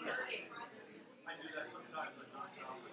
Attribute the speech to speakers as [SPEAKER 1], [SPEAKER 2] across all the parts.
[SPEAKER 1] that sometimes, but not often.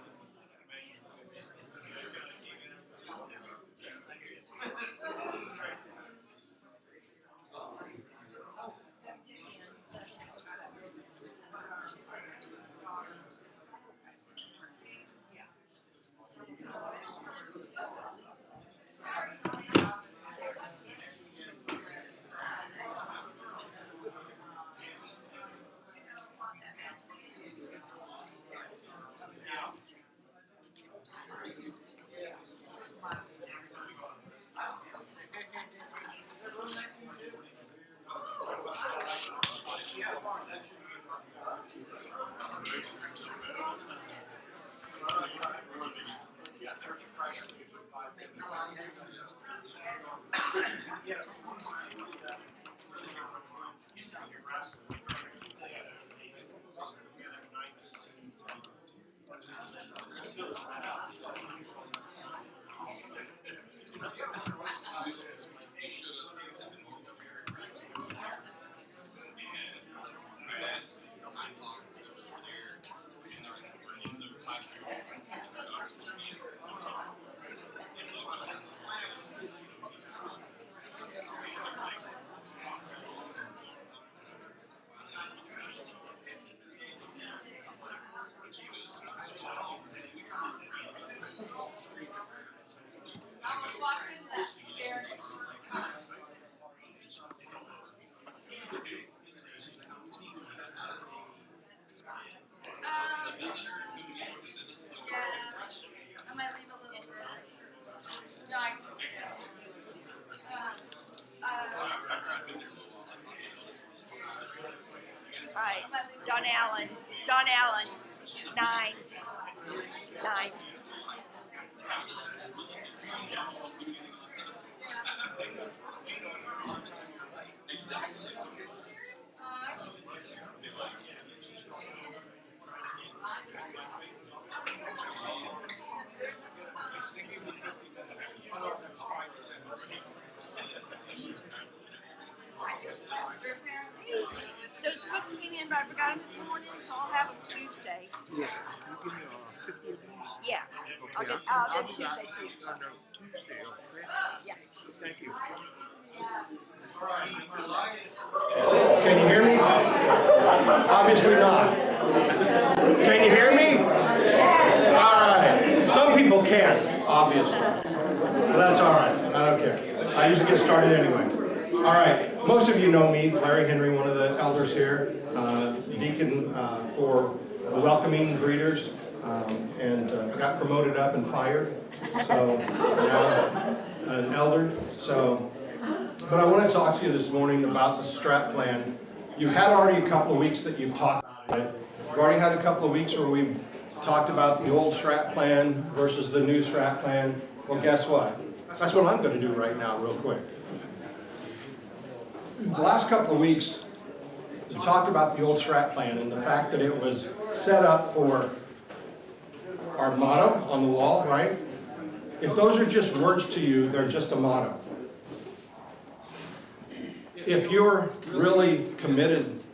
[SPEAKER 2] Right. Don Allen. Don Allen. He's 9. He's 9. Those books came in, but I forgot them this morning, so I'll have them Tuesday.
[SPEAKER 3] Yeah. Can you give me 50 of these?
[SPEAKER 2] Yeah.
[SPEAKER 3] Okay.
[SPEAKER 2] I'll get Tuesday too.
[SPEAKER 3] No, Tuesday. Okay.
[SPEAKER 2] Yeah.
[SPEAKER 3] Thank you.
[SPEAKER 1] Can you hear me? Obviously not. Can you hear me? All right. Some people can't, obviously. But that's all right. I don't care. I usually get started anyway. All right. Most of you know me, Larry Henry, one of the elders here, deacon for the welcoming greeters, and got promoted up and fired. So now an elder. So. But I want to talk to you this morning about the strat plan. You've had already a couple of weeks that you've talked about it. You've already had a couple of weeks where we've talked about the old strat plan versus the new strat plan. Well, guess what? That's what I'm going to do right now real quick. The last couple of weeks, we talked about the old strat plan and the fact that it was set up for our motto on the wall, right? If those are just words to you, they're just a motto. If you're really committed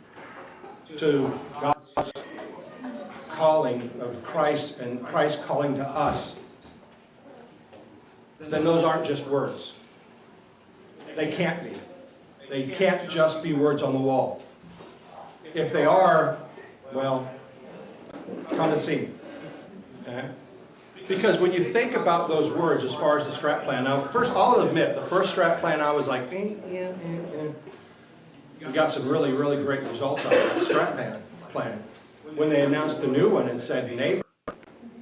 [SPEAKER 1] to God's calling of Christ and Christ calling to us, then those aren't just words. They can't be. They can't just be words on the wall. If they are, well, come and see me. Okay? Because when you think about those words as far as the strat plan, now first, I'll admit, the first strat plan I was like, We got some really, really great results out of the strat plan. When they announced the new one and said neighbor,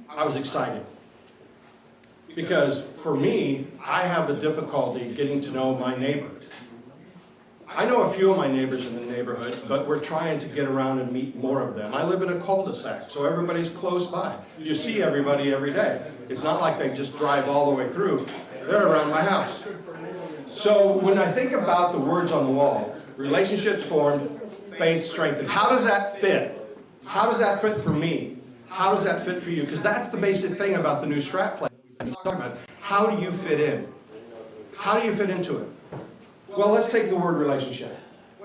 [SPEAKER 1] I was excited. Because for me, I have the difficulty getting to know my neighbor. I know a few of my neighbors in the neighborhood, but we're trying to get around and meet more of them. I live in a cul-de-sac, so everybody's close by. You see everybody every day. It's not like they just drive all the way through. They're around my house. So when I think about the words on the wall, relationships formed, faith strengthened. How does that fit? How does that fit for me? How does that fit for you? Because that's the basic thing about the new strat plan. How do you fit in? How do you fit into it? Well, let's take the word relationship.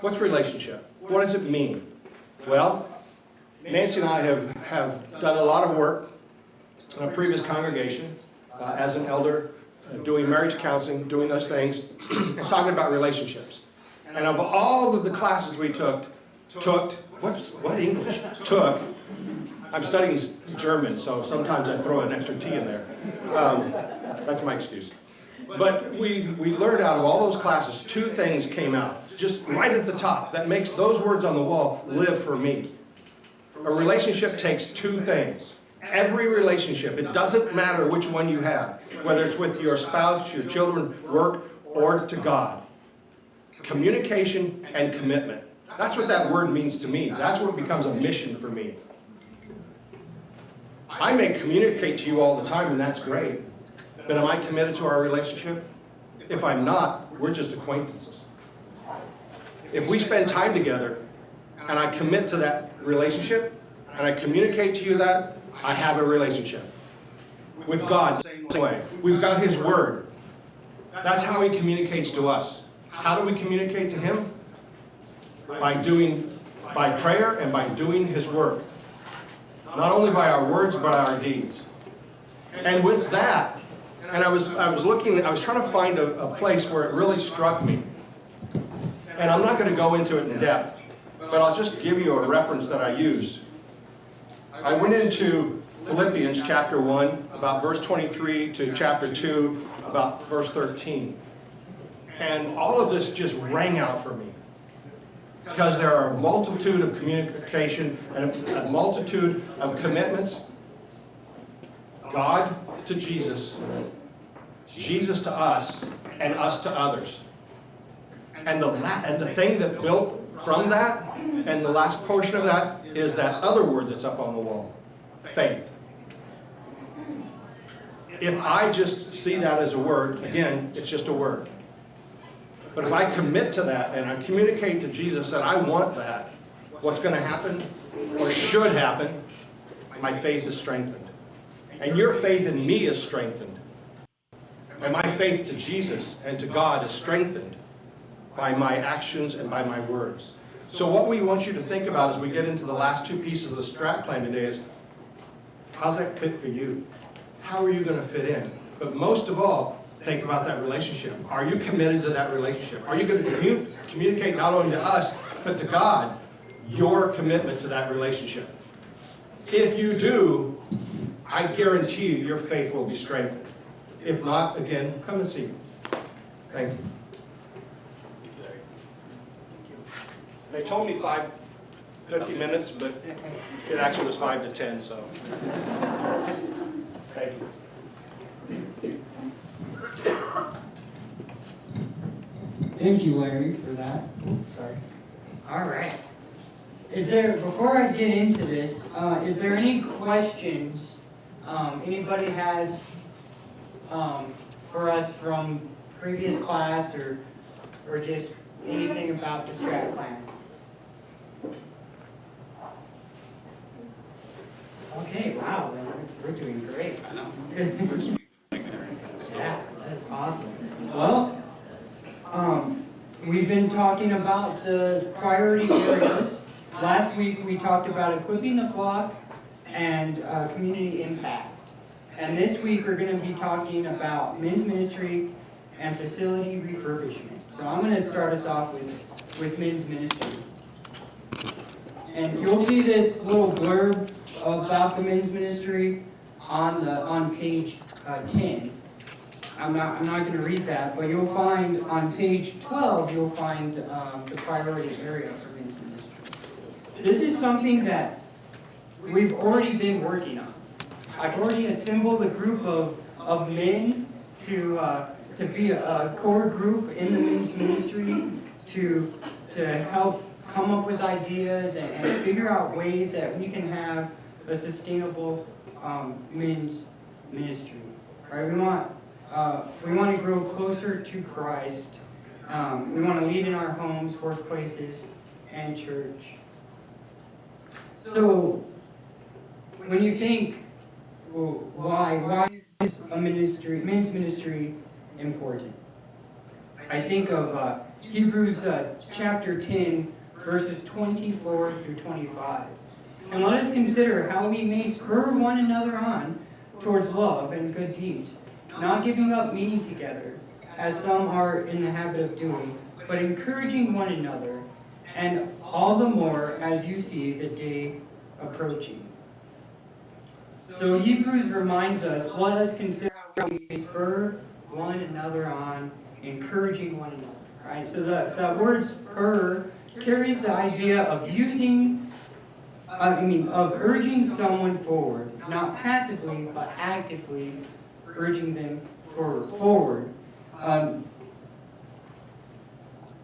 [SPEAKER 1] What's relationship? What does it mean? Well, Nancy and I have done a lot of work in a previous congregation as an elder, doing marriage counseling, doing those things, and talking about relationships. And of all of the classes we took, I'm studying German, so sometimes I throw an extra T in there. That's my excuse. But we learned out of all those classes, two things came out, just right at the top, that makes those words on the wall live for me. A relationship takes two things. Every relationship, it doesn't matter which one you have, whether it's with your spouse, your children, work, or to God. Communication and commitment. That's what that word means to me. That's what becomes a mission for me. I may communicate to you all the time, and that's great. But am I committed to our relationship? If I'm not, we're just acquaintances. If we spend time together, and I commit to that relationship, and I communicate to you that, I have a relationship. With God, the same way. We've got His Word. That's how He communicates to us. How do we communicate to Him? By prayer and by doing His work. Not only by our words, but our deeds. And with that, and I was trying to find a place where it really struck me. And I'm not going to go into it in depth, but I'll just give you a reference that I used. I went into Philippians chapter 1, about verse 23, to chapter 2, about verse 13. And all of this just rang out for me. Because there are a multitude of communication and a multitude of commitments. God to Jesus, Jesus to us, and us to others. And the thing that built from that, and the last portion of that, is that other word that's up on the wall. Faith. If I just see that as a word, again, it's just a word. But if I commit to that and I communicate to Jesus that I want that, what's going to happen, or should happen, my faith is strengthened. And your faith in me is strengthened. And my faith to Jesus and to God is strengthened by my actions and by my words. So what we want you to think about as we get into the last two pieces of the strat plan today is, how's that fit for you? How are you going to fit in? But most of all, think about that relationship. Are you committed to that relationship? Are you going to communicate not only to us, but to God, your commitment to that relationship? If you do, I guarantee you your faith will be strengthened. If not, again, come and see me. Thank you. They told me 50 minutes, but it actually was 5 to 10, so. Thank you.
[SPEAKER 4] Thank you, Larry, for that. Sorry. All right. Before I get into this, is there any questions anybody has for us from previous class or just anything about the strat plan? Okay, wow, we're doing great. I know. Yeah, that's awesome. Well, we've been talking about the priority areas. Last week we talked about equipping the flock and community impact. And this week we're going to be talking about men's ministry and facility refurbishment. So I'm going to start us off with men's ministry. And you'll see this little blurb about the men's ministry on page 10. I'm not going to read that, but you'll find on page 12 you'll find the priority area for men's ministry. This is something that we've already been working on. I've already assembled a group of men to be a core group in the men's ministry to help come up with ideas and figure out ways that we can have a sustainable men's ministry. Right? We want to grow closer to Christ. We want to lead in our homes, workplaces, and church. So, when you think, well, why is a men's ministry important? I think of Hebrews chapter 10, verses 24 through 25. And let us consider how we may spur one another on towards love and good deeds, not giving up meeting together, as some are in the habit of doing, but encouraging one another, and all the more as you see the day approaching. So Hebrews reminds us, let us consider how we may spur one another on, encouraging one another. Right? So that word spur carries the idea of of urging someone forward, not passively, but actively urging them forward.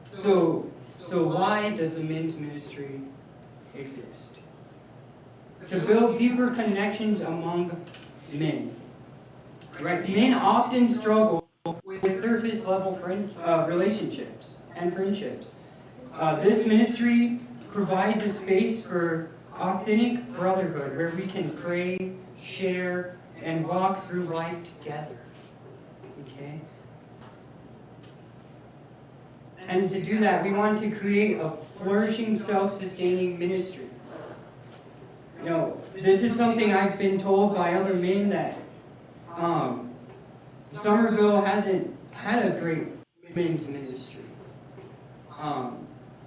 [SPEAKER 4] So why does the men's ministry exist? To build deeper connections among men. Right? Men often struggle with surface level relationships and friendships. This ministry provides a space for authentic brotherhood where we can pray, share, and walk through life together. Okay? And to do that, we want to create a flourishing, self-sustaining ministry. You know, this is something I've been told by other men that Somerville hasn't had a great men's ministry.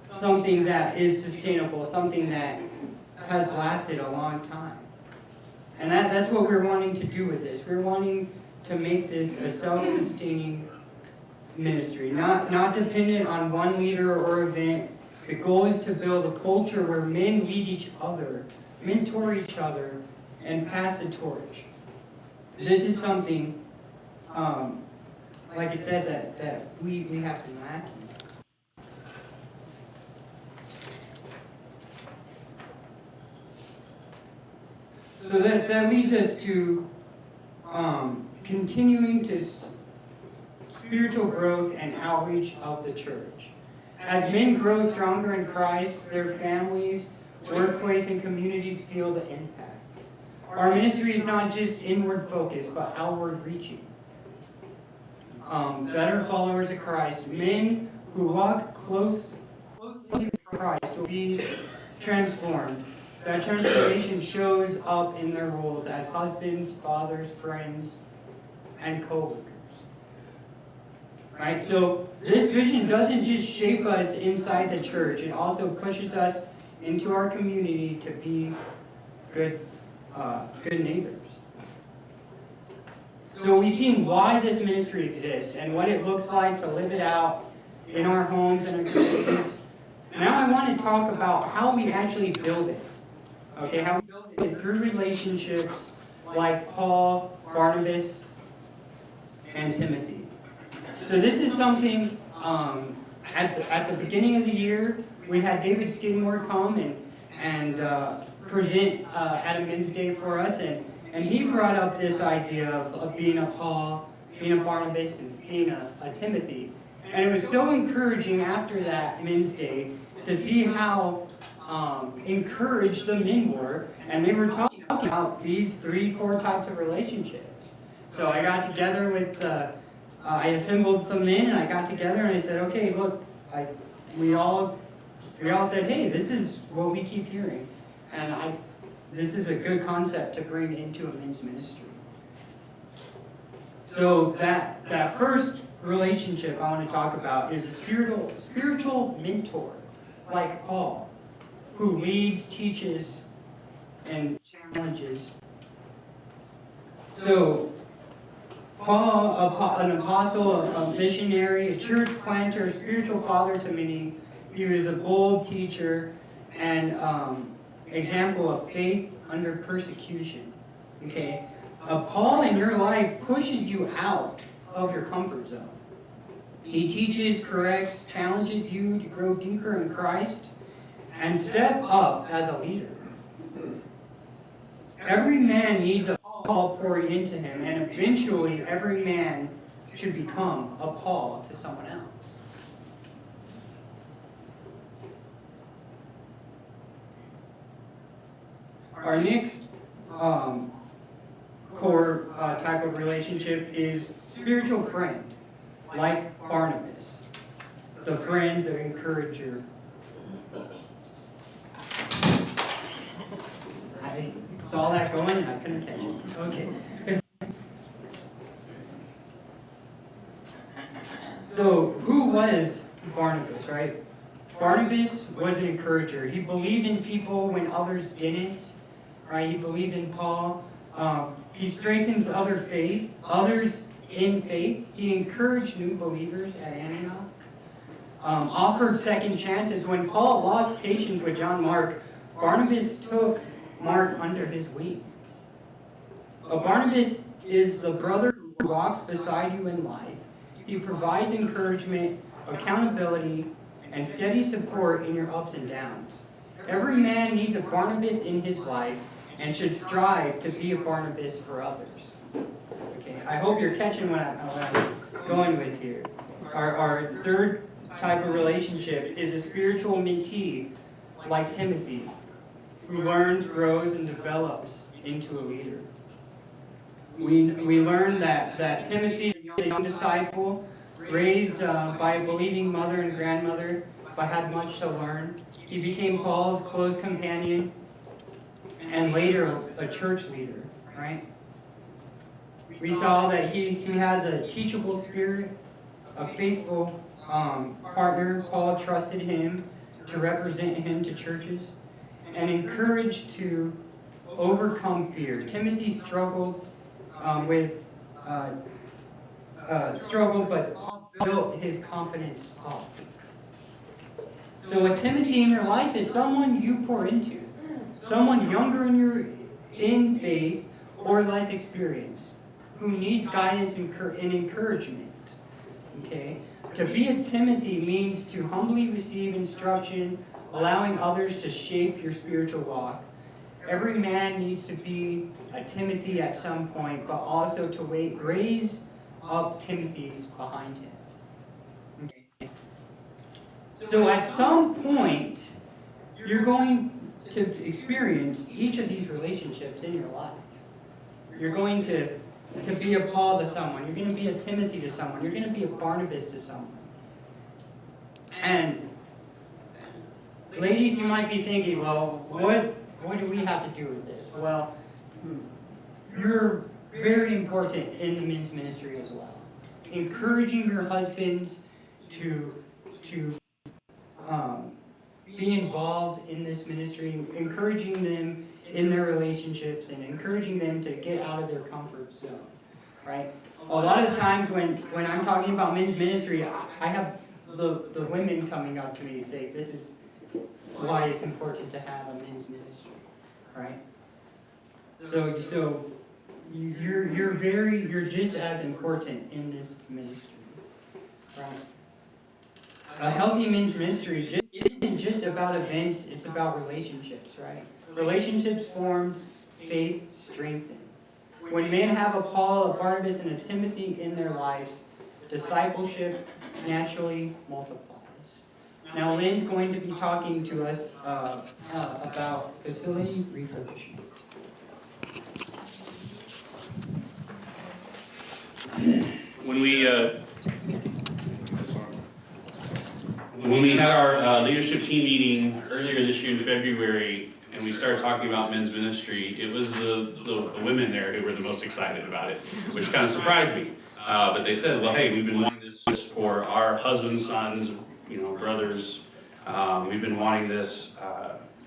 [SPEAKER 4] Something that is sustainable, something that has lasted a long time. And that's what we're wanting to do with this. We're wanting to make this a self-sustaining ministry, not dependent on one leader or event. The goal is to build a culture where men lead each other, mentor each other, and pass the torch. This is something, like I said, that we have been lacking. So that leads us to continuing to spiritual growth and outreach of the church. As men grow stronger in Christ, their families, workplace, and communities feel the impact. Our ministry is not just inward focused, but outward reaching. Better followers of Christ, men who walk close to Christ will be transformed. That transformation shows up in their roles as husbands, fathers, friends, and co-workers. Right? So this vision doesn't just shape us inside the church, it also pushes us into our community to be good neighbors. So we've seen why this ministry exists and what it looks like to live it out in our homes and our communities. Now I want to talk about how we actually build it. Okay, how we build it through relationships like Paul, Barnabas, and Timothy. So this is something at the beginning of the year we had David Skidmore come and present at a men's day for us, and he brought up this idea of being a Paul, being a Barnabas, and being a Timothy. And it was so encouraging after that men's day to see how encouraged the men were, and they were talking about these three core types of relationships. So I got together with, I assembled some men, and I got together and I said, okay, look, we all said, hey, this is what we keep hearing, and this is a good concept to bring into a men's ministry. So that first relationship I want to talk about is a spiritual mentor, like Paul, who leads, teaches, and challenges. So Paul, an apostle, a missionary, a church planter, a spiritual father to many. He was a bold teacher and example of faith under persecution. Okay, Paul in your life pushes you out of your comfort zone. He teaches, corrects, challenges you to grow deeper in Christ and step up as a leader. Every man needs a Paul pouring into him, and eventually every man should become a Paul to someone else. Our next core type of relationship is spiritual friend, like Barnabas, the friend, the encourager. I saw that going and I couldn't catch it. Okay. So, who was Barnabas, right? Barnabas was an encourager. He believed in people when others didn't, right? He believed in Paul. He strengthens others in faith. He encouraged new believers at Antioch. Offered second chances. When Paul lost patience with John Mark, Barnabas took Mark under his wing. Barnabas is the brother who walks beside you in life. He provides encouragement, accountability, and steady support in your ups and downs. Every man needs a Barnabas in his life and should strive to be a Barnabas for others. Okay, I hope you're catching what I'm going with here. Our third type of relationship is a spiritual mentee, like Timothy, who learns, grows, and develops into a leader. We learn that Timothy, a young disciple, raised by a believing mother and grandmother, but had much to learn. He became Paul's close companion and later a church leader, right? We saw that he has a teachable spirit, a faithful partner. Paul trusted him to represent him to churches and encouraged to overcome fear. Timothy struggled but built his confidence up. So a Timothy in your life is someone you pour into, someone younger in faith or less experienced, who needs guidance and encouragement. Okay? To be a Timothy means to humbly receive instruction, allowing others to shape your spiritual walk. Every man needs to be a Timothy at some point, but also to raise up Timothys behind him. Okay. So at some point, you're going to experience each of these relationships in your life. You're going to be a Paul to someone. You're going to be a Timothy to someone. You're going to be a Barnabas to someone. And ladies, you might be thinking, well, what do we have to do with this? Well, you're very important in the men's ministry as well. Encouraging your husbands to be involved in this ministry, encouraging them in their relationships, and encouraging them to get out of their comfort zone, right? A lot of times when I'm talking about men's ministry, I have the women coming up to me say, this is why it's important to have a men's ministry, right? So you're just as important in this ministry, right? A healthy men's ministry isn't just about events, it's about relationships, right? Relationships formed, faith strengthened. When men have a Paul, a Barnabas, and a Timothy in their lives, discipleship naturally multiplies. Now Lynn's going to be talking to us about facility refurbishment.
[SPEAKER 5] When we had our leadership team meeting earlier this year in February, and we started talking about men's ministry, it was the women there who were the most excited about it, which kind of surprised me. But they said, well, hey, we've been wanting this for our husbands, sons, brothers. We've been wanting this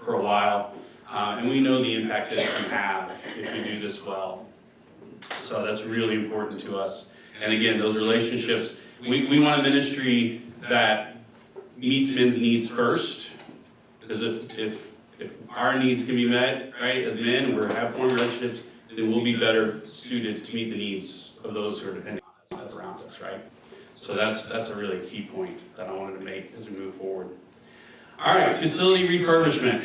[SPEAKER 5] for a while, and we know the impact that it can have if we do this well. So that's really important to us. And again, those relationships, we want a ministry that meets men's needs first, because if our needs can be met, right, as men, and we have formed relationships, then we'll be better suited to meet the needs of those who are depending on us, around us, right? So that's a really key point that I wanted to make as we move forward. All right, facility refurbishment.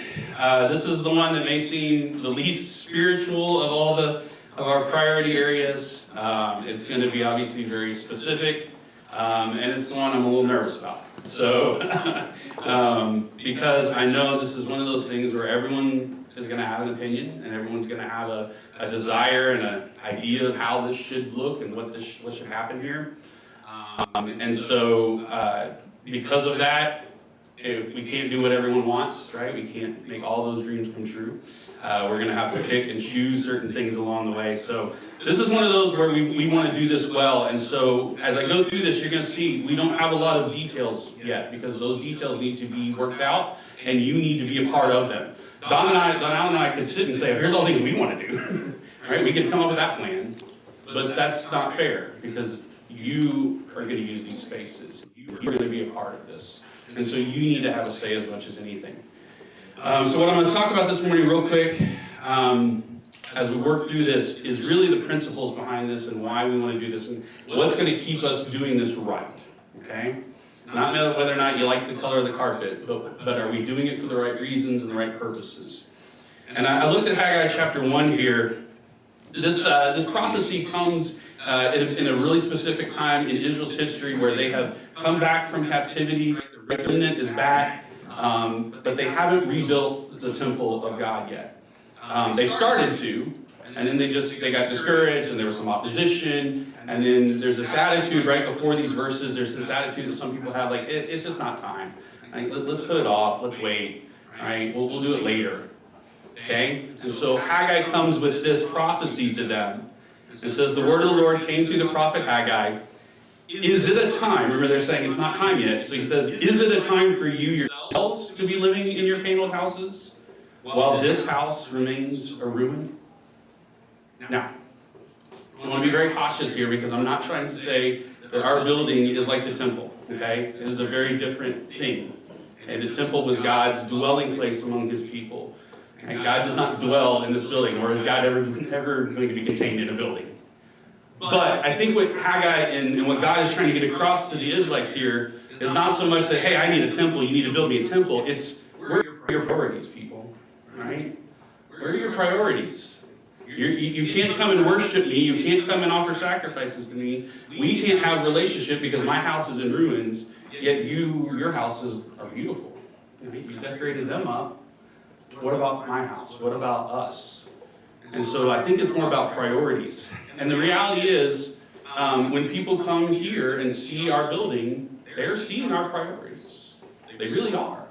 [SPEAKER 5] This is the one that may seem the least spiritual of all of our priority areas. It's going to be obviously very specific, and it's the one I'm a little nervous about. So, because I know this is one of those things where everyone is going to have an opinion, and everyone's going to have a desire and an idea of how this should look and what should happen here. And so, because of that, we can't do what everyone wants, right? We can't make all those dreams come true. We're gonna have to pick and choose certain things along the way. So this is one of those where we wanna do this well. And so as I go through this, you're gonna see we don't have a lot of details yet because those details need to be worked out and you need to be a part of them. Don Allen and I could sit and say, here's all the things we wanna do, right? We can come up with that plan, but that's not fair because you are gonna use these spaces. You're gonna be a part of this. And so you need to have a say as much as anything. So what I'm going to talk about this morning real quick, as we work through this, is really the principles behind this and why we want to do this and what's going to keep us doing this right, okay? Not whether or not you like the color of the carpet, but are we doing it for the right reasons and the right purposes? And I looked at Haggai chapter 1 here. This prophecy comes in a really specific time in Israel's history where they have come back from captivity. The remnant is back, but they haven't rebuilt the temple of God yet. They started to, and then they got discouraged, and there was some opposition, and then there's this attitude right before these verses. There's this attitude that some people have, like it's just not time. Like, let's put it off. Let's wait. All right, we'll do it later. Okay, and so Haggai comes with this prophecy to them. It says, the word of the Lord came through the prophet Haggai. Is it a time? Remember, they're saying it's not time yet. So he says, is it a time for you yourselves to be living in your paneled houses while this house remains a ruin? Now, I want to be very cautious here because I'm not trying to say that our building is like the temple, okay? It is a very different thing. Okay? The temple was God's dwelling place among his people. And God does not dwell in this building, nor is God ever going to be contained in a building. But I think what Haggai and what God is trying to get across to the Israelites here is not so much that, hey, I need a temple, you need to build me a temple. It's, where are your priorities, people? Right? Where are your priorities? You can't come and worship me, you can't come and offer sacrifices to me. We can't have a relationship because my house is in ruins, yet your houses are beautiful. You decorated them up. What about my house? What about us? And so I think it's more about priorities. And the reality is, when people come here and see our building, they're seeing our priorities. They really are.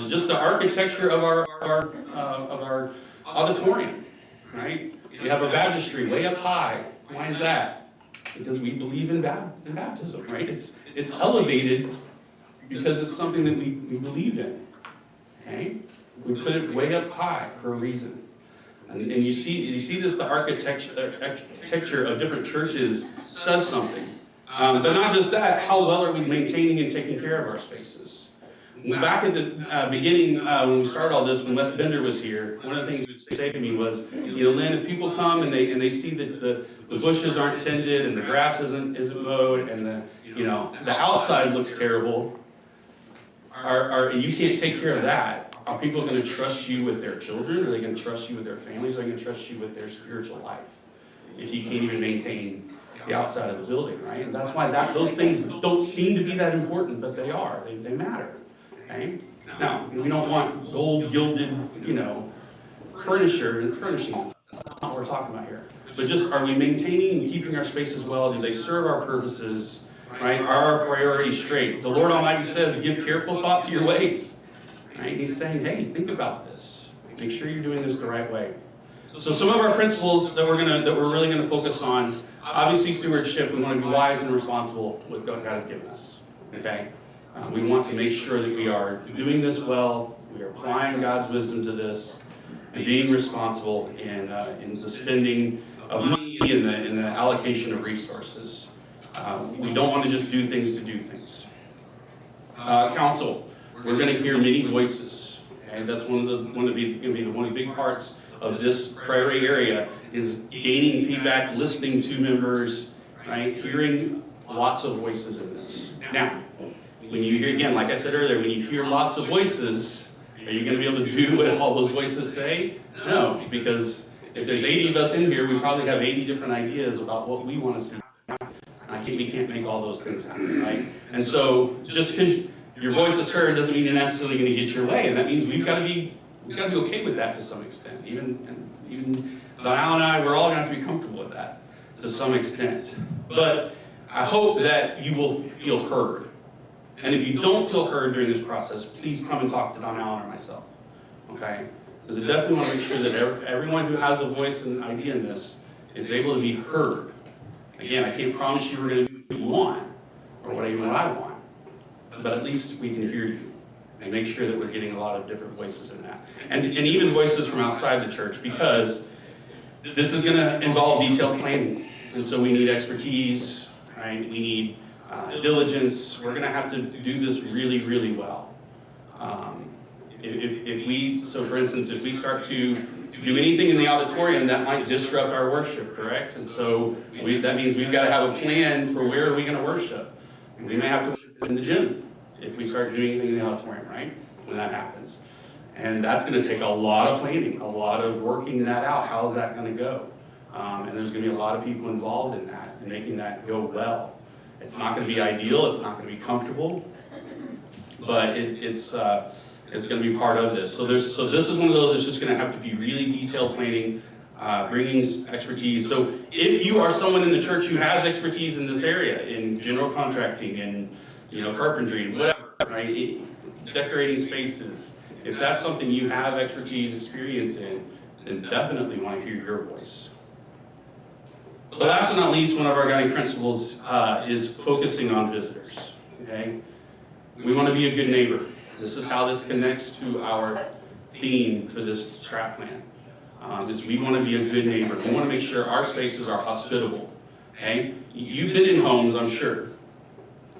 [SPEAKER 5] Just the architecture of our auditorium, right? We have a baptistry way up high. Why is that? Because we believe in baptism, right? It's elevated because it's something that we believe in. Okay? We put it way up high for a reason. And you see this, the architecture of different churches says something. But not just that, how well are we maintaining and taking care of our spaces? Back at the beginning, when we started all this, when Wes Bender was here, one of the things he would say to me was, Lynn, if people come and they see that the bushes aren't tended and the grass isn't mowed and the outside looks terrible, and you can't take care of that, are people going to trust you with their children? Are they going to trust you with their families? Are they going to trust you with their spiritual life? If you can't even maintain the outside of the building, right? And that's why those things don't seem to be that important, but they are. They matter. Okay? Now, we don't want gold gilded, furnishings. That's not what we're talking about here. But just, are we maintaining and keeping our spaces well? Do they serve our purposes? Right? Are our priorities straight? The Lord Almighty says, give careful thought to your ways. Right? He's saying, hey, think about this. Make sure you're doing this the right way. So some of our principles that we're really gonna focus on, obviously stewardship. We want to be wise and responsible with what God has given us. Okay? We want to make sure that we are doing this well. We are applying God's wisdom to this, and being responsible in the spending of money and the allocation of resources. We don't want to just do things to do things. Council. We're going to hear many voices, and that's one of the big parts of this priority area is gaining feedback, listening to members, right? Hearing lots of voices in this. Now, when you hear, again, like I said earlier, when you hear lots of voices, are you going to be able to do what all those voices say? No, because if there's 80 of us in here, we probably have 80 different ideas about what we want to see. We can't make all those things happen, right? And so, just because your voice is heard doesn't mean you're necessarily going to get your way, and that means we've got to be okay with that to some extent. Even Al and I, we're all going to have to be comfortable with that to some extent. But I hope that you will feel heard. And if you don't feel heard during this process, please come and talk to Don Allen or myself, okay? Because I definitely want to make sure that everyone who has a voice and an idea in this is able to be heard. Again, I can't promise you we're going to do what you want, or what I want, but at least we can hear you and make sure that we're getting a lot of different voices in that. And even voices from outside the church, because this is going to involve detailed planning. And so we need expertise, right? We need diligence. We're going to have to do this really, really well. So for instance, if we start to do anything in the auditorium, that might disrupt our worship, correct? And so that means we've got to have a plan for where are we going to worship. We may have to worship in the gym if we start doing anything in the auditorium, right? When that happens. And that's going to take a lot of planning, a lot of working that out. How's that going to go? And there's going to be a lot of people involved in that and making that go well. It's not going to be ideal. It's not going to be comfortable, but it's going to be part of this. So this is one of those that's just going to have to be really detailed planning, bringing expertise. So if you are someone in the church who has expertise in this area, in general contracting, in carpentry, whatever, right? Decorating spaces. If that's something you have expertise, experience in, then definitely want to hear your voice. But last but not least, one of our guiding principles is focusing on visitors. Okay, we want to be a good neighbor. This is how this connects to our theme for this strat plan. Is we want to be a good neighbor. We want to make sure our spaces are hospitable. Okay, you've been in homes, I'm sure,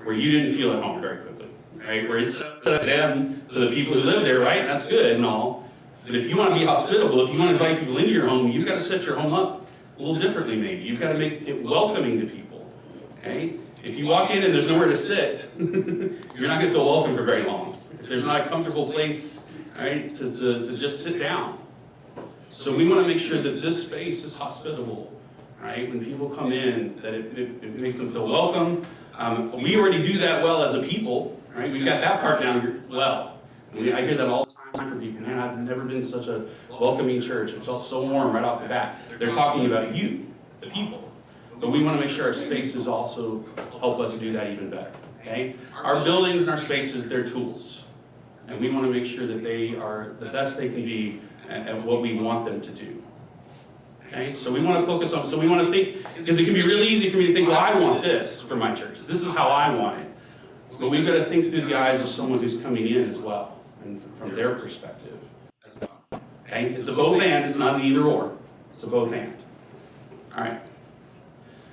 [SPEAKER 5] where you didn't feel at home very quickly, right? Where it's set up them for the people who live there, right? And that's good and all. But if you want to be hospitable, if you want to invite people into your home, you've got to set your home up a little differently maybe. You've got to make it welcoming to people, okay? If you walk in and there's nowhere to sit, you're not going to feel welcome for very long. If there's not a comfortable place, right, to just sit down. So we want to make sure that this space is hospitable, right? When people come in, that it makes them feel welcome. We already do that well as a people, right? We've got that part down well. I hear that all the time from people. Man, I've never been such a welcoming church. It felt so warm right off the bat. They're talking about you, the people. But we want to make sure our spaces also help us do that even better, okay? Our buildings and our spaces, they're tools. And we want to make sure that they are the best they can be at what we want them to do. Okay, so we want to focus on, so we want to think, because it can be really easy for me to think, well, I want this for my church. This is how I want it. But we've got to think through the eyes of someone who's coming in as well, and from their perspective as well. Okay, it's a both and, it's not an either or. It's a both and. All right.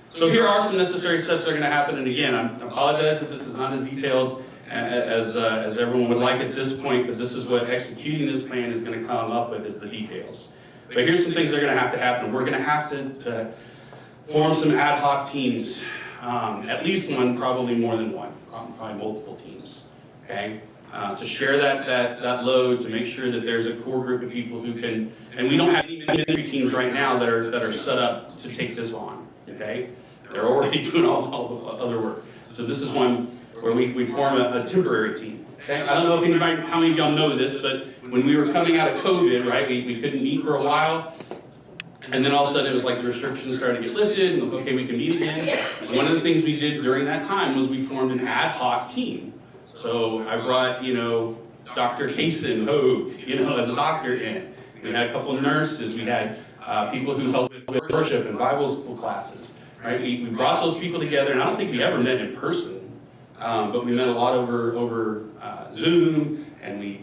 [SPEAKER 5] So here are some necessary steps that are going to happen, and again, I apologize if this is not as detailed as everyone would like at this point, but this is what executing this plan is going to come up with, is the details. But here's some things that are going to have to happen. We're going to have to form some ad hoc teams, at least one, probably more than one, probably multiple teams, okay? To share that load, to make sure that there's a core group of people who can, and we don't have any ministry teams right now that are set up to take this on, okay? They're already doing all the other work. So this is one where we form a temporary team. Okay? I don't know if anybody, how many of y'all know this, but when we were coming out of COVID, right, we couldn't meet for a while, and then all of a sudden it was like the restrictions started to get lifted, and okay, we can meet again. And one of the things we did during that time was we formed an ad hoc team. So I brought, Dr. Hasten Ho, as a doctor in. We had a couple of nurses, we had people who helped with worship and Bible school classes, right? We brought those people together, and I don't think we ever met in person. But we met a lot over Zoom, and we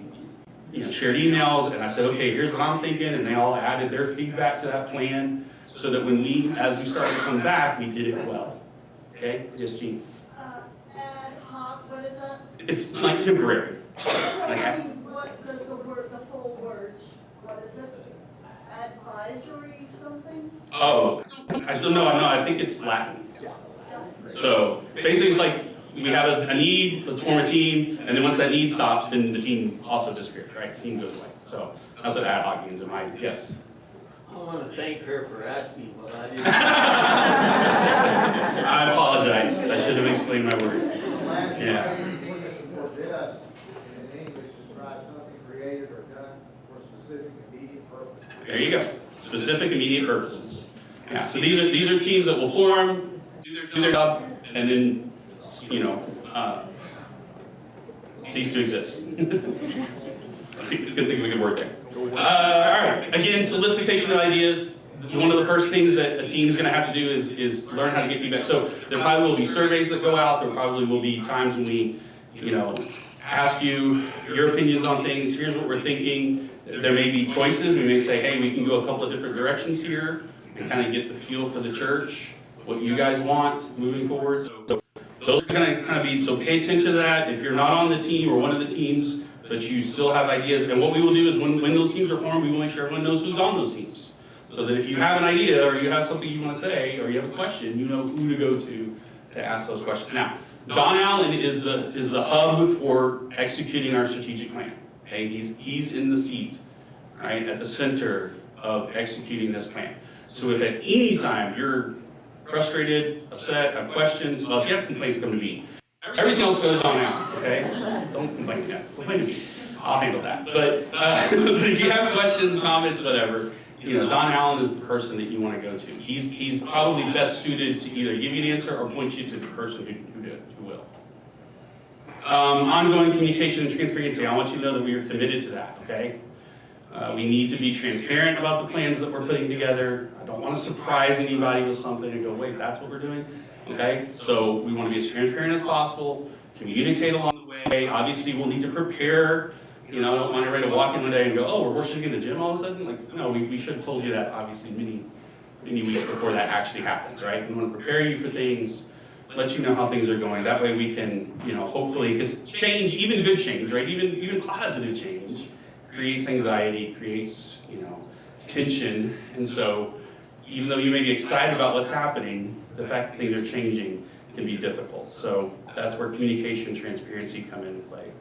[SPEAKER 5] shared emails, and I said, okay, here's what I'm thinking, and they all added their feedback to that plan, so that when as we started to come back, we did it well. Okay? Yes, Gene?
[SPEAKER 6] Ad hoc, what is that?
[SPEAKER 5] It's like temporary.
[SPEAKER 6] I mean, what does the full words, what is this? Advisory something?
[SPEAKER 5] Oh, I don't know, I think it's Latin. So, basically it's like, we have a need, let's form a team, and then once that need stops, then the team also disappears, right? The team goes away. So that's what ad hoc means in my, yes?
[SPEAKER 7] I want to thank her for asking what I did.
[SPEAKER 5] I apologize, I should have explained my words. Yeah.
[SPEAKER 8] In English, describe something created or done for specific immediate purpose.
[SPEAKER 5] There you go, specific immediate purposes. Yeah, so these are teams that will form, do their job, and then cease to exist. Good thing we could work there. All right, again, solicitation of ideas. One of the first things that a team's gonna have to do is learn how to get feedback. So there probably will be surveys that go out, there probably will be times when we, ask you your opinions on things, here's what we're thinking. There may be choices, we may say, hey, we can go a couple of different directions here and kind of get the feel for the church, what you guys want moving forward. So those are gonna kind of be, so pay attention to that. If you're not on the team or one of the teams, but you still have ideas, and what we will do is when those teams are formed, we will make sure everyone knows who's on those teams. So that if you have an idea, or you have something you want to say, or you have a question, you know who to go to ask those questions. Now, Don Allen is the hub for executing our strategic plan. Okay, he's in the seat, right, at the center of executing this plan. So if at any time you're frustrated, upset, have questions, well, if you have complaints, come to me. Everything else goes to Don Allen, okay? Don't complain yet. Complain to me. I'll handle that. But if you have questions, comments, whatever, Don Allen is the person that you want to go to. He's probably best suited to either give you an answer or point you to the person who will. Ongoing communication and transparency. I want you to know that we are committed to that, okay? We need to be transparent about the plans that we're putting together. I don't want to surprise anybody with something and go, wait, that's what we're doing? Okay? So we want to be as transparent as possible, communicate along the way. Obviously, we'll need to prepare. I don't want everybody to walk in one day and go, oh, we're worshiping in the gym all of a sudden? Like, no, we should have told you that, obviously, many weeks before that actually happens, right? We want to prepare you for things, let you know how things are going. That way we can, hopefully, because change, even good change, right? Even positive change creates anxiety, creates, tension. And so, even though you may be excited about what's happening, the fact that things are changing can be difficult. So that's where communication, transparency come into play.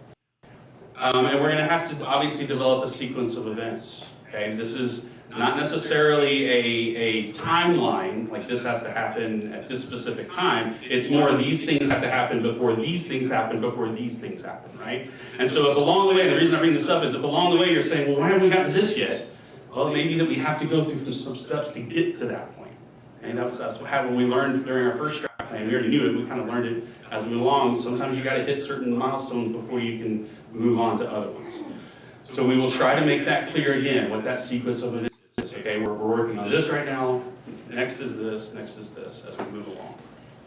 [SPEAKER 5] And we're going to have to obviously develop a sequence of events. Okay, this is not necessarily a timeline, like this has to happen at this specific time. It's more these things have to happen before these things happen, before these things happen, right? And so if along the way, and the reason I bring this up is if along the way you're saying, well, why haven't we gotten to this yet? Well, it may be that we have to go through some steps to get to that point. And that's what we learned during our first strat plan. We already knew it, we kind of learned it as we went along. Sometimes you got to hit certain milestones before you can move on to other ones. So we will try to make that clear again, what that sequence of it is. Okay, we're working on this right now, next is this as we move along.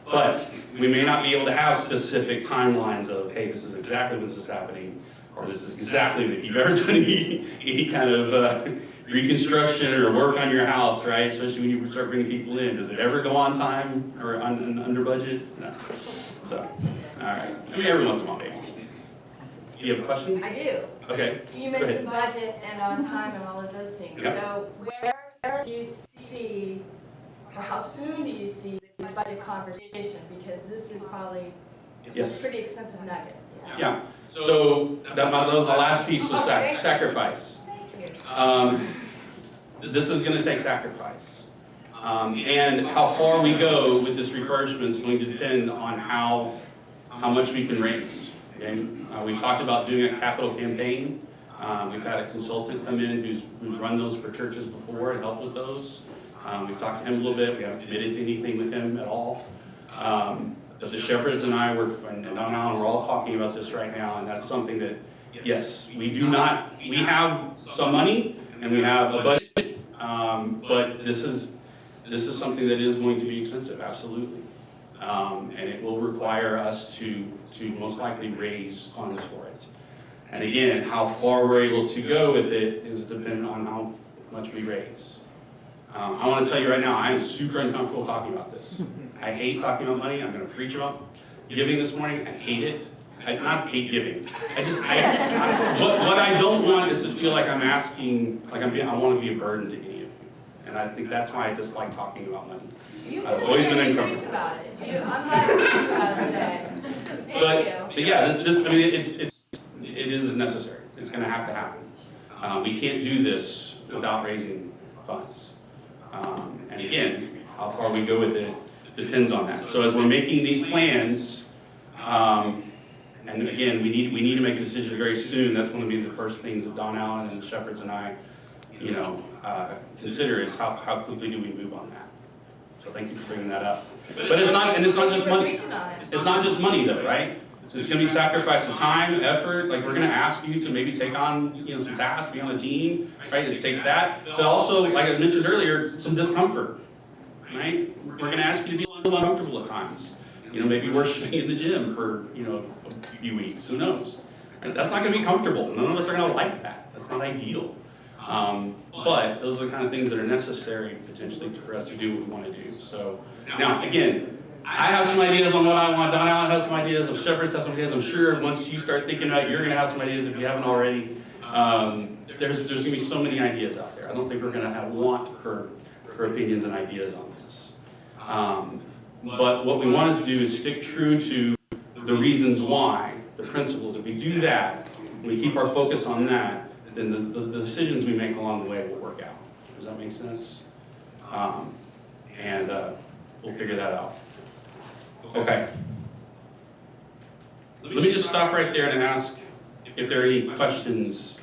[SPEAKER 5] But we may not be able to have specific timelines of, hey, this is exactly when this is happening, or this is exactly, if you've ever done any kind of reconstruction or work on your house, right, especially when you start bringing people in, does it ever go on time or under budget? No. So, all right, every once in a while, maybe. Do you have a question?
[SPEAKER 9] I do.
[SPEAKER 5] Okay.
[SPEAKER 9] You mentioned budget and on time and all of those things.
[SPEAKER 5] Yep.
[SPEAKER 9] So where do you see, or how soon do you see the budget conversation? Because this is probably
[SPEAKER 5] Yes.
[SPEAKER 9] a pretty expensive nugget.
[SPEAKER 5] Yeah. So that was the last piece was sacrifice. This is going to take sacrifice. And how far we go with this refurbishment is going to depend on how much we can raise. Okay? We've talked about doing a capital campaign. We've had a consultant come in who's run those for churches before and helped with those. We've talked to him a little bit. We haven't committed to anything with him at all. But the Shepherds and I and Don Allen, we're all talking about this right now, and that's something that, yes, we have some money and we have a budget, but this is something that is going to be expensive, absolutely. And it will require us to most likely raise funds for it. And again, how far we're able to go with it is dependent on how much we raise. I want to tell you right now, I am super uncomfortable talking about this. I hate talking about money. I'm going to preach about giving this morning. I hate it. I not hate giving. What I don't want is to feel like I'm asking, I want to be a burden to any of you. And I think that's why I dislike talking about money. I've always been uncomfortable.
[SPEAKER 9] About it. I'm glad to talk about it today.
[SPEAKER 5] But yeah, it is necessary. It's going to have to happen. We can't do this without raising funds. And again, how far we go with it depends on that. So as we're making these plans, and again, we need to make a decision very soon. That's going to be the first things that Don Allen and the Shepherds and I, consider is how quickly do we move on that. So thank you for bringing that up. But it's not just money. It's not just money though, right? it's gonna be sacrifice of time, effort, like we're gonna ask you to maybe take on, some tasks, be on a team, right? It takes that, but also, like I mentioned earlier, some discomfort, right? We're gonna ask you to be a little uncomfortable at times. Maybe worshiping in the gym for, a few weeks, who knows? Right? That's not gonna be comfortable. None of us are gonna like that. That's not ideal. But those are the kind of things that are necessary potentially for us to do what we want to do. So now, again, I have some ideas on what I want. Don Allen has some ideas. Shepherds have some ideas. I'm sure once you start thinking about it, you're going to have some ideas if you haven't already. There's going to be so many ideas out there. I don't think we're going to have want for opinions and ideas on this. But what we want to do is stick true to the reasons why, the principles. If we do that, and we keep our focus on that, then the decisions we make along the way will work out. Does that make sense? And we'll figure that out. Okay. Let me just stop right there and ask if there are any questions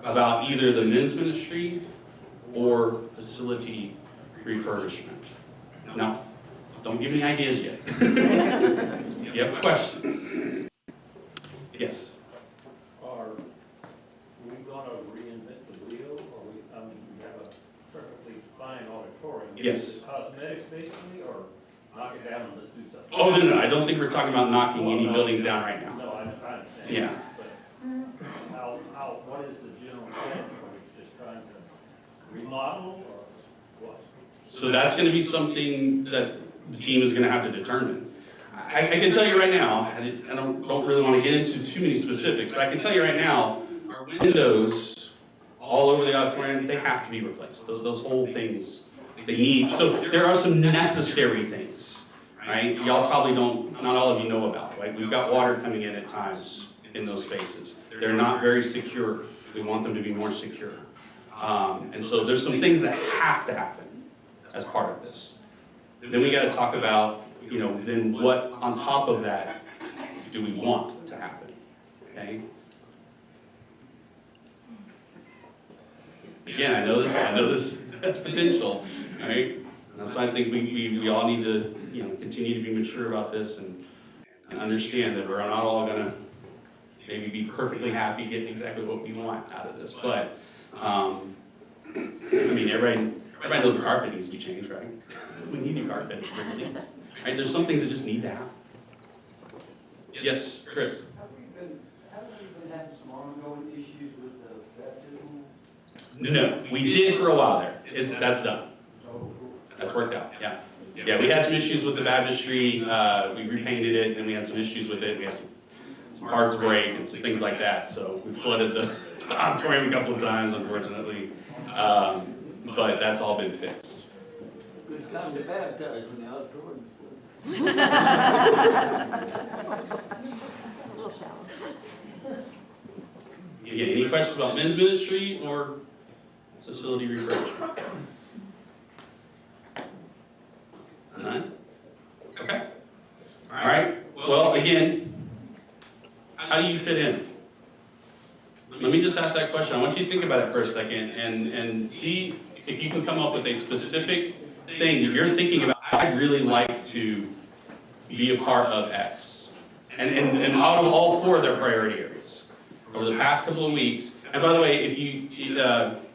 [SPEAKER 5] about either the men's ministry or facility refurbishment. No, don't give me ideas yet. You have questions? Yes.
[SPEAKER 7] Are we gonna reinvent the wheel, or we have a perfectly fine auditorium?
[SPEAKER 5] Yes.
[SPEAKER 7] Is it cosmetics basically, or knock it down and let's do something?
[SPEAKER 5] Oh, no, I don't think we're talking about knocking any buildings down right now.
[SPEAKER 7] No, I understand.
[SPEAKER 5] Yeah.
[SPEAKER 7] But what is the general plan? Are we just trying to remodel, or what?
[SPEAKER 5] So that's gonna be something that the team is gonna have to determine. I can tell you right now, I don't really wanna get into too many specifics, but I can tell you right now, our windows all over the auditorium, they have to be replaced. Those whole things, they need, so there are some necessary things, right? Y'all probably not all of you know about, right? We've got water coming in at times in those spaces. They're not very secure. We want them to be more secure. And so there's some things that have to happen as part of this. Then we gotta talk about, then what on top of that do we want to happen, okay? Again, I know this has potential, right? And so I think we all need to, continue to be mature about this and understand that we're not all gonna maybe be perfectly happy getting exactly what we want out of this. But, everybody knows the carpet needs to be changed, right? We need new carpet, at least. Right? There's some things that just need to happen. Yes, Chris?
[SPEAKER 8] Haven't we been having some ongoing issues with the baptism?
[SPEAKER 5] No, we did for a while there. That's done. That's worked out, yeah. Yeah, we had some issues with the baptistry, we repainted it, and we had some issues with it. We had some parts break and some things like that, so we flooded the auditorium a couple of times, unfortunately. But that's all been fixed.
[SPEAKER 7] Good time to baptize when the auditorium is full.
[SPEAKER 2] A little shallow.
[SPEAKER 5] Again, any questions about men's ministry or facility refurbishment? None? Okay. All right. Well, again, how do you fit in? Let me just ask that question. I want you to think about it for a second and see if you can come up with a specific thing that you're thinking about. I'd really like to be a part of X. And out of all four of their priority areas over the past couple of weeks. And by the way, if you,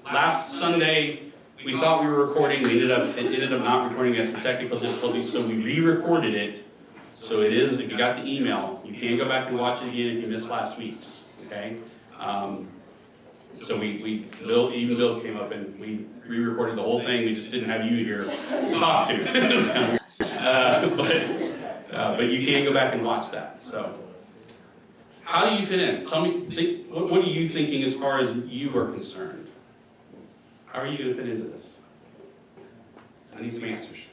[SPEAKER 5] last Sunday, we thought we were recording, it ended up not recording, we had some technical difficulties, so we re-recorded it. So it is, if you got the email, you can go back and watch it again if you missed last week's, okay? So even Bill came up and we re-recorded the whole thing, we just didn't have you here to talk to. It was kind of weird. But you can go back and watch that, so. How do you fit in? Tell me, what are you thinking as far as you are concerned? How are you going to fit into this? I need some answers.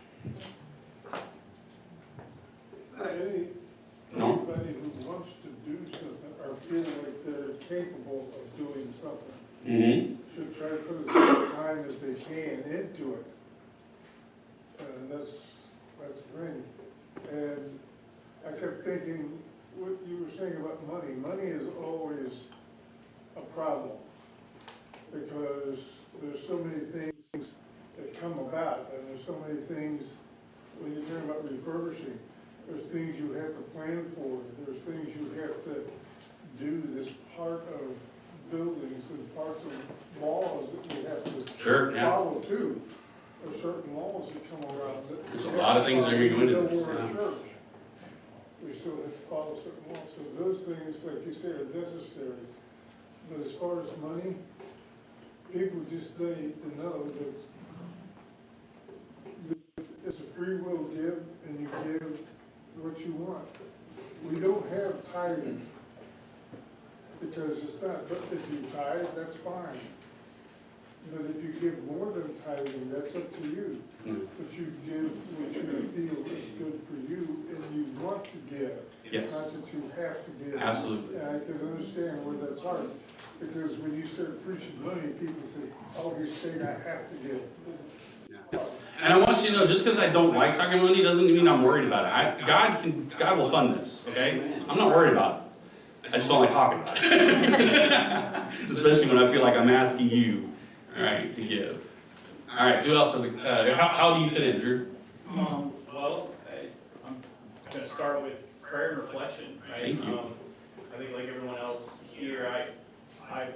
[SPEAKER 5] No?
[SPEAKER 10] Anybody who wants to do something or feel like they're capable of doing something
[SPEAKER 5] Mm-hmm.
[SPEAKER 10] should try to put as much time as they can into it. And that's the thing. And I kept thinking, what you were saying about money. Money is always a problem because there's so many things that come about, and there's so many things when you're talking about refurbishing. there's things you have to plan for, there's things you have to do that's part of buildings and parts of laws that we have to
[SPEAKER 5] Sure, yeah.
[SPEAKER 10] follow too. There's certain laws that come around that.
[SPEAKER 5] There's a lot of things that are gonna go into this,
[SPEAKER 10] Even though we're a
[SPEAKER 5] yeah.
[SPEAKER 10] church, we still have to follow certain laws, so those things, like you say, are necessary. But as far as money, people just need to know that it's a free will give, and you give what you want. We don't have tithing, because it's not, but if you tithe, that's fine. But if you give more than tithing, that's up to you.
[SPEAKER 5] Mm.
[SPEAKER 10] But you give what you feel is good for you, and you want to give.
[SPEAKER 5] Yes.
[SPEAKER 10] Not that you have to give.
[SPEAKER 5] Absolutely.
[SPEAKER 10] And I can understand where that's hard, because when you start preaching money, people say, oh, you're saying I have to give.
[SPEAKER 5] And I want you to know, just because I don't like talking money doesn't mean I'm worried about it. God will fund this, okay? I'm not worried about it. I just don't like talking about it. Especially when I feel like I'm asking you, all right, to give. All right, who else has a, how do you fit in, Drew?
[SPEAKER 11] Well, I'm gonna start with prayer and reflection, right?
[SPEAKER 5] Thank you.
[SPEAKER 11] I think like everyone else here, I've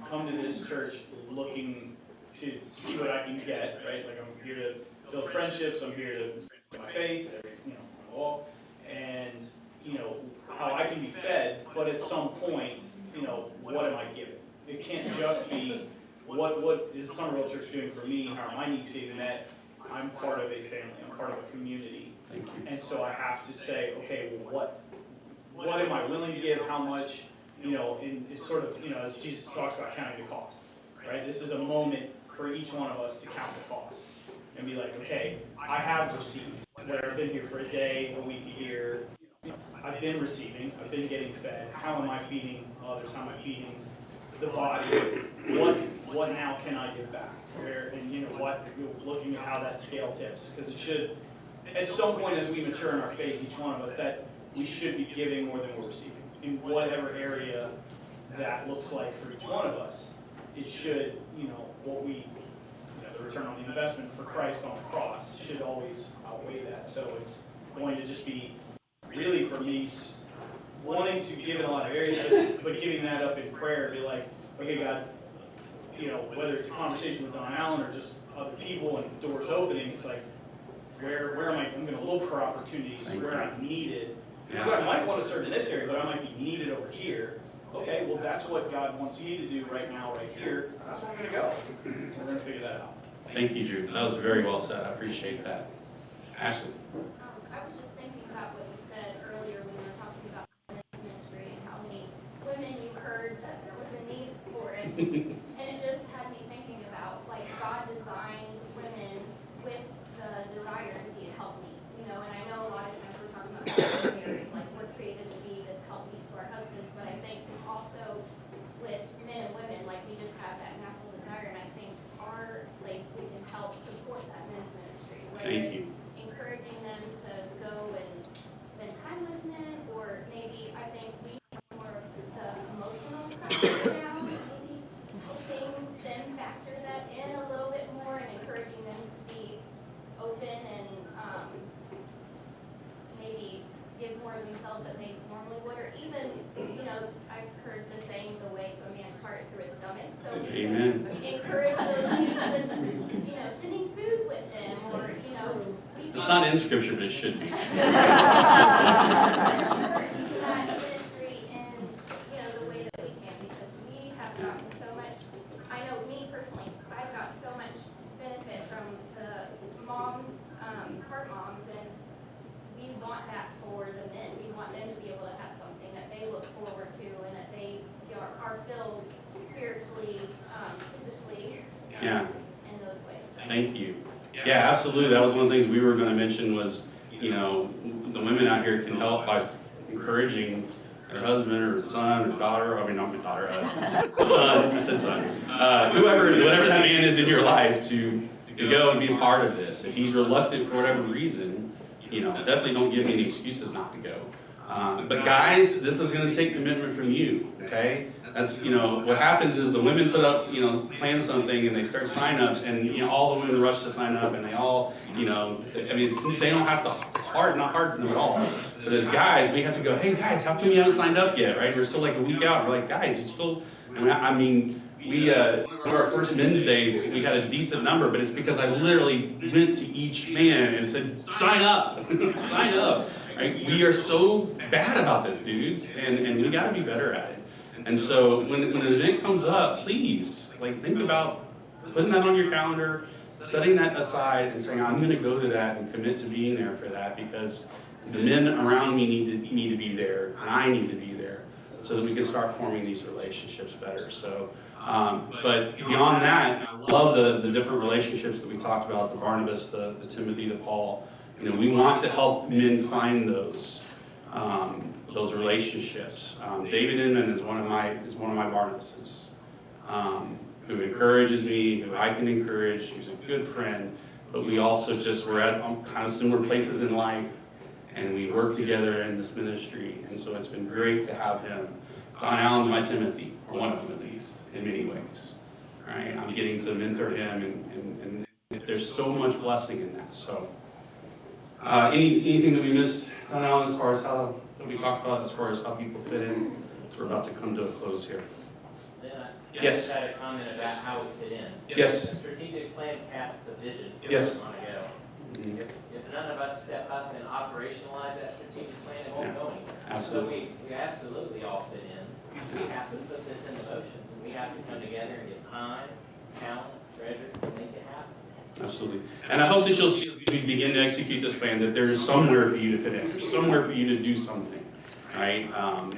[SPEAKER 11] come to this church looking to see what I can get, right? Like I'm here to build friendships, I'm here to strengthen my faith, you know, my walk, and, you know, how I can be fed, but at some point, you know, what am I giving? It can't just be, what is Summer World Church doing for me, how are my needs being met? I'm part of a family, I'm part of a community.
[SPEAKER 5] Thank you.
[SPEAKER 11] And so I have to say, okay, well, what am I willing to give, how much, you know, and it's sort of, you know, as Jesus talks about counting the cost, right? This is a moment for each one of us to count the cost and be like, okay, I have received, whether I've been here for a day, a week, a year, I've been receiving, I've been getting fed, how am I feeding others, how am I feeding the body, what now can I give back? And you know what, looking at how that scale tips, because it should, at some point as we mature in our faith, each one of us, that we should be giving more than we're receiving, in whatever area that looks like for each one of us. It should, you know, what we, you know, the return on the investment for Christ on the cross should always outweigh that. So it's going to just be really for me wanting to give in a lot of areas, but giving that up in prayer, be like, okay, God, you know, whether it's a conversation with Don Allen or just other people and doors opening, it's like, where am I? I'm going to look for opportunities where I'm needed. Because I might want to serve in this area, but I might be needed over here. Okay, well, that's what God wants me to do right now, right here. That's where I'm going to go. We're going to figure that out.
[SPEAKER 5] Thank you, Drew. That was very well said. I appreciate that. Ashley.
[SPEAKER 12] I was just thinking about what you said earlier when you were talking about men's ministry and how many women you heard that there was a need for it. And it just had me thinking about, like, God designed women with the desire to be a helpmeet, you know, and I know a lot of times we're talking about marriage, like we're created to be this helpmeet to our husbands, but I think also with men and women, like we just have that natural desire, and I think our place we can help support that men's ministry.
[SPEAKER 5] Thank you.
[SPEAKER 12] Encouraging them to go and spend time with men, or maybe I think we have more of the emotional side now, maybe helping them factor that in a little bit more and encouraging them to be open and maybe give more of themselves that they normally would, or even, you know, I've heard the saying, the way to a man's heart is through his stomach, so
[SPEAKER 5] Amen.
[SPEAKER 12] we encourage those even, you know, sending food with them, or, you know,
[SPEAKER 5] It's not in scripture, but it should be.
[SPEAKER 12] that ministry in, you know, the way that we can, because we have gotten so much, I know me personally, I've gotten so much benefit from the moms, heart moms, and we want that for the men. We want them to be able to have something that they look forward to, and that they are filled spiritually, physically,
[SPEAKER 5] Yeah.
[SPEAKER 12] in those ways.
[SPEAKER 5] Thank you. Yeah, absolutely. That was one of the things we were going to mention was, you know, the women out here can help by encouraging their husband or son or daughter, I mean, not my daughter, son, I said son, whatever that man is in your life to go and be a part of this. If he's reluctant for whatever reason, you know, definitely don't give any excuses not to go. But guys, this is gonna take commitment from you, okay? That's, what happens is the women put up, plan something and they start signups and, all the women rush to sign up and they all, they don't have to, it's hard, not hard for them at all. But as guys, we have to go, hey guys, how come you haven't signed up yet, right? We're still like a week out, we're like, guys, you still, we, one of our first men's days, we had a decent number, but it's because I literally went to each man and said, sign up, sign up. Right? We are so bad about this, dudes, and we gotta be better at it. And so when an event comes up, please, think about putting that on your calendar, setting that aside and saying, I'm gonna go to that and commit to being there for that because the men around me need to be there, and I need to be there, so that we can start forming these relationships better. So, but beyond that, I love the different relationships that we talked about, the Barnabas, the Timothy, the Paul. We want to help men find those relationships. David Inman is one of my Barnabases, who encourages me, who I can encourage. He's a good friend, but we also we're at kind of similar places in life, and we work together in this ministry, and so it's been great to have him. Don Allen's my Timothy, or one of them at least, in many ways. Right? I'm getting to mentor him, and there's so much blessing in that. So, anything that we missed, Don Allen, as far as how that we talked about, as far as how people fit in? So we're about to come to a close here.
[SPEAKER 13] Yes.
[SPEAKER 5] Yes.
[SPEAKER 13] I had a comment about how we fit in.
[SPEAKER 5] Yes.
[SPEAKER 13] The strategic plan casts a vision.
[SPEAKER 5] Yes.
[SPEAKER 13] Want to go. If none of us step up and operationalize that strategic plan, it won't go anywhere.
[SPEAKER 5] Absolutely.
[SPEAKER 13] So we absolutely all fit in. We have to put this into motion. We have to come together and get time, talent, treasure, to make it happen.
[SPEAKER 5] Absolutely. And I hope that you'll see as we begin to execute this plan that there is somewhere for you to fit in. There's somewhere for you to do something, right?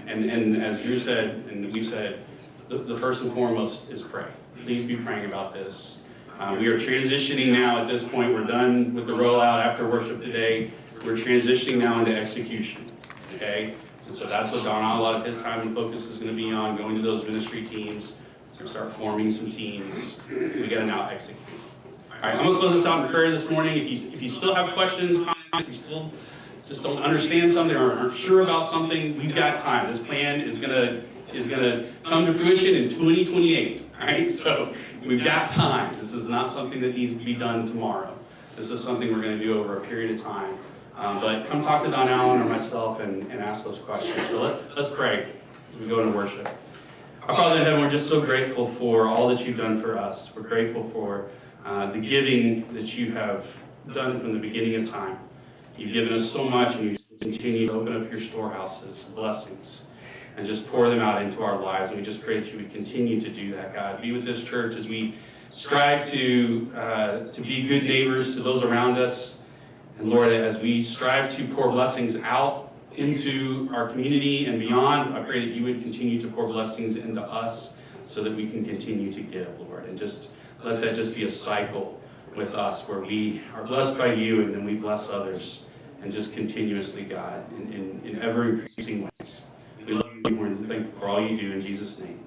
[SPEAKER 5] And as Drew said, and we've said, the first and foremost is pray. Please be praying about this. We are transitioning now at this point. We're done with the rollout after worship today. We're transitioning now into execution, okay? And so that's what Don, a lot of his time and focus is going to be on, going to those ministry teams. We're going to start forming some teams. We got to now execute. All right, I'm going to close this out in prayer this morning. If you still have questions, comments, if you still just don't understand something or aren't sure about something, we've got time. This plan is gonna come to fruition in 2028. All right, so we've got time. This is not something that needs to be done tomorrow. This is something we're going to do over a period of time. But come talk to Don Allen or myself and ask those questions. But let's pray as we go into worship. Our Father in heaven, we're just so grateful for all that you've done for us. We're grateful for the giving that you have done from the beginning of time. You've given us so much, and you continue to open up your storehouses, blessings, and just pour them out into our lives. And we just pray that you would continue to do that, God. Be with this church as we strive to be good neighbors to those around us. And Lord, as we strive to pour blessings out into our community and beyond, I pray that you would continue to pour blessings into us so that we can continue to give, Lord. And just let that just be a cycle with us where we are blessed by you and then we bless others, and just continuously, God, in ever increasing ways. We love you and we're thankful for all you do in Jesus' name.